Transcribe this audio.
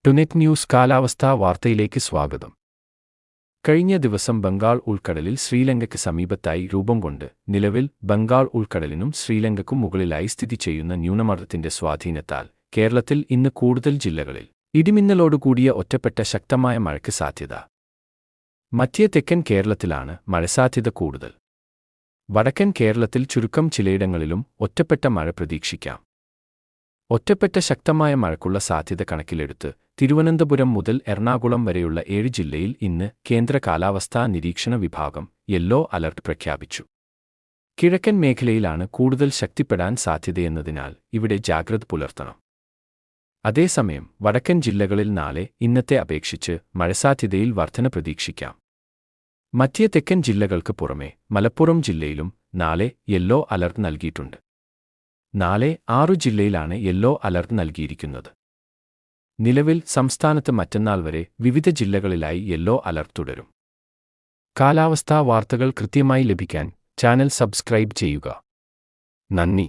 ടുനെറ്റ് news കാലാവസ്ഥാ വാർത്തയിലേക്ക് സ്വാഗതം. കഴിഞ്ഞ ദിവസം ബംഗാൾ ഉൾക്കടലിൽ ശ്രീലങ്കയ്ക്ക് സമീപത്തായി രൂപം കൊണ്ട് നിലവിൽ ബംഗാൾ ഉൾക്കടലിനും ശ്രീലങ്കയ്ക്കും മുകളിലായി സ്ഥിതി ചെയ്യുന്ന ന്യൂനമർദ്ദത്തിന്റെ സ്വാധീനത്താൽ കേരളത്തിൽ ഇന്ന് കൂടുതൽ ജില്ലകളിൽ ഇടിമിന്നലോടുകൂടിയ ഒറ്റപ്പെട്ട ശക്തമായ മഴയ്ക്ക് സാധ്യത. മധ്യ തെക്കൻ കേരളത്തിലാണ് മഴസാധ്യത കൂടുതൽ. വടക്കൻ കേരളത്തിൽ ചുരുക്കം ചിലയിടങ്ങളിലും ഒറ്റപ്പെട്ട മഴ പ്രതീക്ഷിക്കാം. ഒറ്റപ്പെട്ട ശക്തമായ മഴയ്ക്കുള്ള സാധ്യത കണക്കിലെടുത്ത് തിരുവനന്തപുരം മുതൽ എറണാകുളം വരെയുള്ള 7 ജില്ലയിൽ ഇന്ന് കേന്ദ്ര കാലാവസ്ഥാ നിരീക്ഷണ വിഭാഗം യെല്ലോ അലർട്ട് പ്രഖ്യാപിച്ചു. കിഴക്കൻ മേഖലയിലാണ് കൂടുതൽ ശക്തിപ്പെടാൻ സാധ്യതയെന്നതിനാൽ ഇവിടെ ജാഗ്രത പുലർത്തണം. അതേസമയം വടക്കൻ ജില്ലകളിൽ നാളെ ഇന്നത്തെ അപേക്ഷിച്ച് മഴസാധ്യതയിൽ വർധന പ്രതീക്ഷിക്കാം. മധ്യ തെക്കൻ ജില്ലകൾക്ക് പുറമെ മലപ്പുറം ജില്ലയിലും നാളെ യെല്ലോ അലർട്ട് നൽകിയിട്ടുണ്ട്. നാളെ 6 ജില്ലയിലാണ് യെല്ലോ അലർട്ട് നൽകിയിരിക്കുന്നത്. നിലവിൽ സംസ്ഥാനത്ത് മറ്റന്നാൾ വരെ വിവിധ ജില്ലകളിലായി യെല്ലോ അലർട്ട് തുടരും. കാലാവസ്ഥാ വാർത്തകൾ കൃത്യമായി ലഭിക്കാൻ ചാനൽ സബ്സ്ക്രൈബ് ചെയ്യുക. നന്ദി.